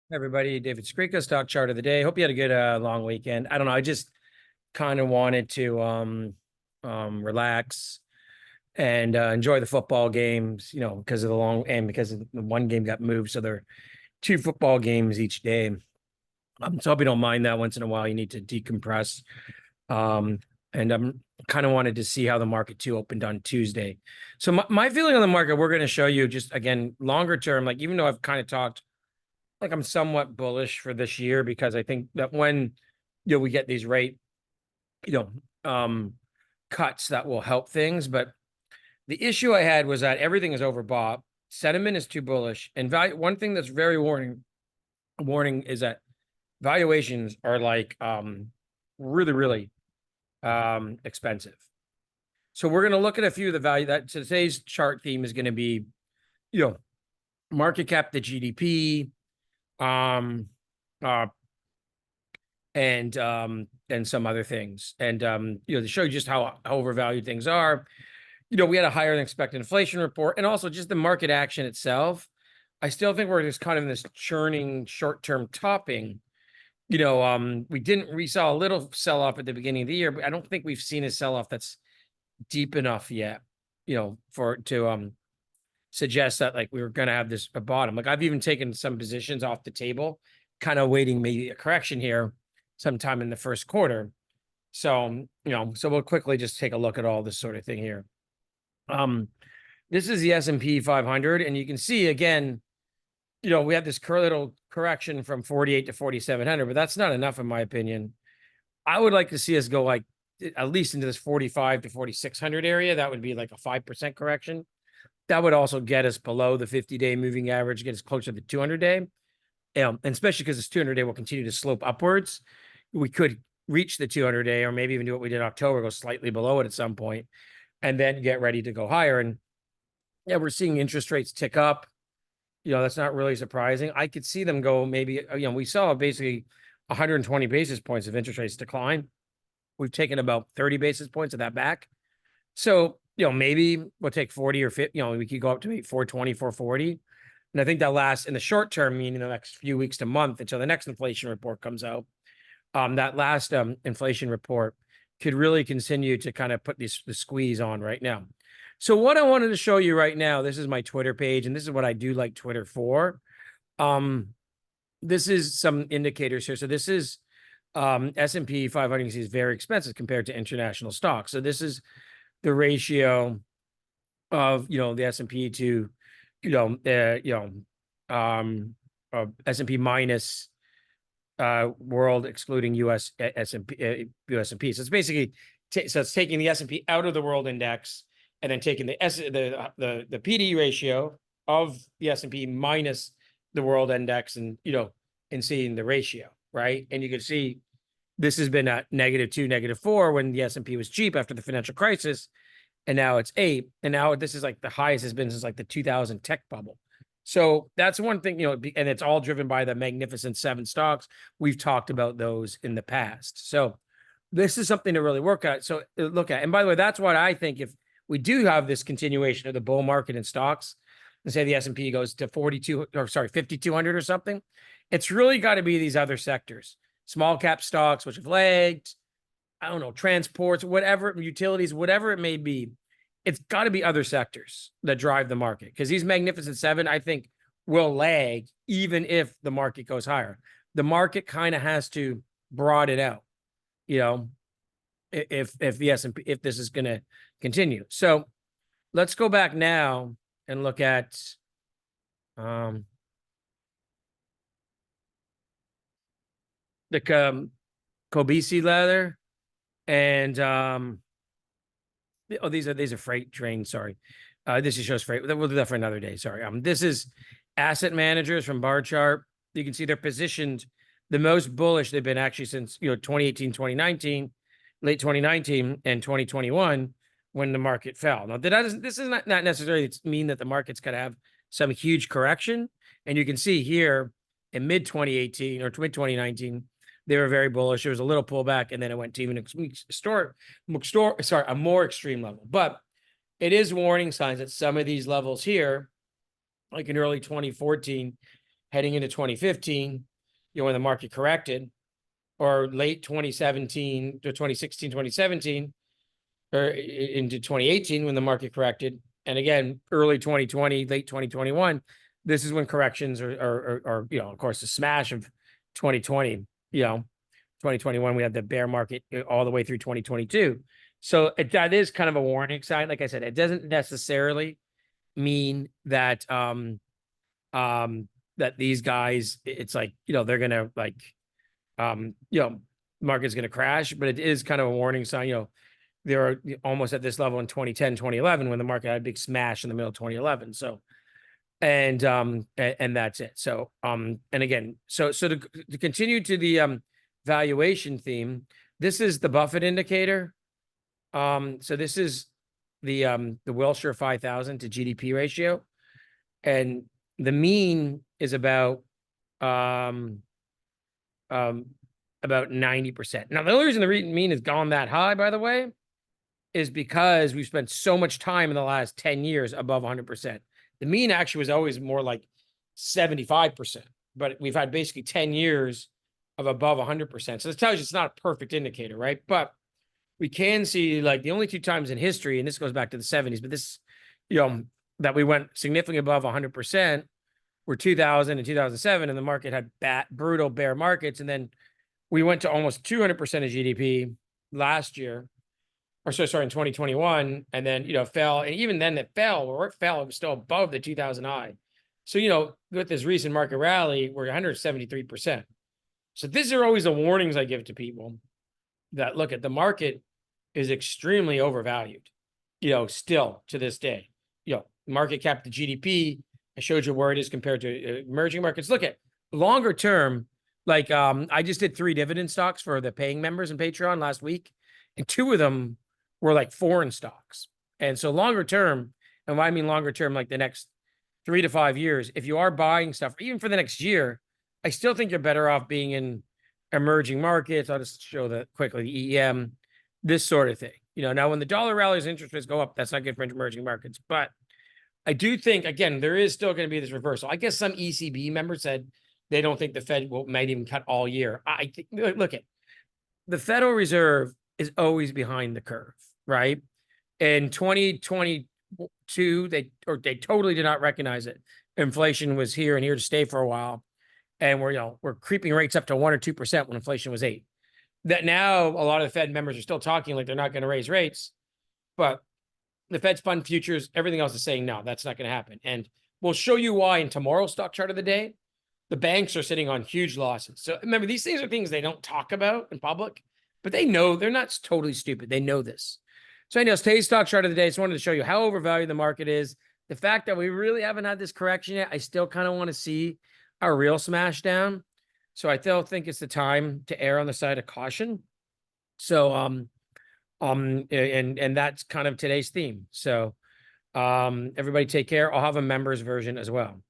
Everybody, DAVIDSKARICA, stock chart of the day. Hope you had a good long weekend. I don't know. I just kind of wanted to relax and enjoy the football games, because of the long and because of the one game got moved. So there are two football games each day. So I hope you don't mind that. Once in a while, you need to decompress. And I'm kind of wanted to see how the market too opened on Tuesday. So my feeling on the market, we're going to show you just again longer term, like even though I've kind of talked like I'm somewhat bullish for this year because I think that when we get these rate you cuts that will help things. But the issue I had was that everything is overbought, sentiment is too bullish, and value. One thing that's very warning is that valuations are like really expensive. So we're going to look at a few of the value that today's chart theme is going to be market cap to GDP, and some other things, and to show you just how overvalued things are. We had a higher than expected inflation report, and also just the market action itself. I still think we're just kind of in this churning short-term topping. We saw a little sell-off at the beginning of the year, but I don't think we've seen a sell-off that's deep enough yet, for to suggest that like we were going to have a bottom. Like I've even taken some positions off the table, kind of waiting maybe a correction here sometime in the first quarter. So, so we'll quickly just take a look at all this sort of thing here. This is the S&P 500, and you can see again, we have this little correction from 48 to 4,700, but that's not enough in my opinion. I would like to see us go like at least into this 45 to 4,600 area. That would be like a 5% correction. That would also get us below the 50-day moving average, get us closer to the 200-day. And especially because this 200-day will continue to slope upwards. We could reach the 200-day or maybe even do what we did in October, go slightly below it at some point, and then get ready to go higher. And yeah, we're seeing interest rates tick up. That's not really surprising. I could see them go maybe, we saw basically 120 basis points of interest rates decline. We've taken about 30 basis points of that back. So, maybe we'll take 40 or 50, we could go up to maybe 420, 440. And I think that lasts in the short term, meaning the next few weeks to month until the next inflation report comes out. That last inflation report could really continue to kind of put the squeeze on right now. So what I wanted to show you right now, this is my Twitter page, and this is what I do like Twitter for. This is some indicators here. So this is S&P 500, you can see is very expensive compared to international stocks. So this is the ratio of, the S&P to, S&P minus world excluding US S&P. So it's basically, so it's taking the S&P out of the world index and then taking the PD ratio of the S&P minus the world index and, and seeing the ratio, right? And you can see this has been at -2, -4 when the S&P was cheap after the financial crisis. And now it's 8. And now this is like the highest has been since like the 2000 tech bubble. So that's one thing, and it's all driven by the Magnificent Seven stocks. We've talked about those in the past. So this is something to really look at. And by the way, that's what I think if we do have this continuation of the bull market in stocks, and say the S&P goes to 5,200 or something, it's really got to be these other sectors, small cap stocks, which have lagged, I don't know, transports, whatever, utilities, whatever it may be. It's got to be other sectors that drive the market, because these Magnificent Seven, I think, will lag even if the market goes higher. The market kind of has to broaden it out, if the S&P, if this is going to continue. So let's go back now and look at the Kobeisi leather and these are freight trains. Sorry. This just shows freight. We'll do that for another day. Sorry. This is asset managers from bar chart. You can see they're positioned the most bullish they've been actually since 2018, 2019, late 2019 and 2021 when the market fell. Now this is not necessarily mean that the market's going to have some huge correction. And you can see here in mid 2018 or mid 2019, they were very bullish. There was a little pullback, and then it went to even a more extreme level. But it is warning signs that some of these levels here, like in early 2014, heading into 2015, when the market corrected, or late 2017 to 2016, 2017, or into 2018 when the market corrected. And again, early 2020, late 2021, this is when corrections are of course, the smash of 2020, 2021, we had the bear market all the way through 2022. So that is kind of a warning sign. Like I said, it doesn't necessarily mean that that these guys, it's like, they're gonna like market's gonna crash, but it is kind of a warning sign. They're almost at this level in 2010, 2011, when the market had a big smash in the middle of 2011. So and that's it. So and again, so to continue to the valuation theme, this is the Buffett indicator. So this is the Wilshire 5000 to GDP ratio, and the mean is about 90%. Now, the only reason the mean has gone that high, by the way, is because we've spent so much time in the last 10 years above 100%. The mean actually was always more like 75%, but we've had basically 10 years of above 100%. So this tells you it's not a perfect indicator, right? But we can see, like, the only two times in history, and this goes back to the 70s, but this, that we went significantly above 100% were 2000 and 2007, and the market had brutal bear markets. And then we went to almost 200% of GDP last year, or sorry, in 2021, and then, fell. And even then it fell, where it fell, it was still above the 2000 high. So, with this recent market rally, we're 173%. So these are always the warnings I give to people, that look at the market is extremely overvalued, still to this day. Market cap to GDP, I showed you where it is compared to emerging markets. Look at longer term, like I just did 3 dividend stocks for the paying members in Patreon last week, and 2 of them were like foreign stocks. And so longer term, and what I mean longer term, like the next 3 to 5 years, if you are buying stuff, even for the next year, I still think you're better off being in emerging markets. I'll just show that quickly, the EM, this sort of thing. Now when the dollar rallies, interest rates go up, that's not good for emerging markets. But I do think, again, there is still going to be this reversal. I guess some ECB members said they don't think the Fed might even cut all year. I think, look at the Federal Reserve is always behind the curve, right? In 2022, they totally did not recognize it. Inflation was here and here to stay for a while, and we're creeping rates up to 1 or 2% when inflation was 8%. That now a lot of the Fed members are still talking like they're not going to raise rates, but the Fed's fund futures, everything else is saying no, that's not going to happen. And we'll show you why in tomorrow's stock chart of the day. The banks are sitting on huge losses. So remember, these things are things they don't talk about in public, but they know. They're not totally stupid. They know this. So anyways, today's stock chart of the day, I just wanted to show you how overvalued the market is. The fact that we really haven't had this correction yet, I still kind of want to see a real smash down. So I still think it's the time to err on the side of caution. So and that's kind of today's theme. So everybody take care. I'll have a members version as well.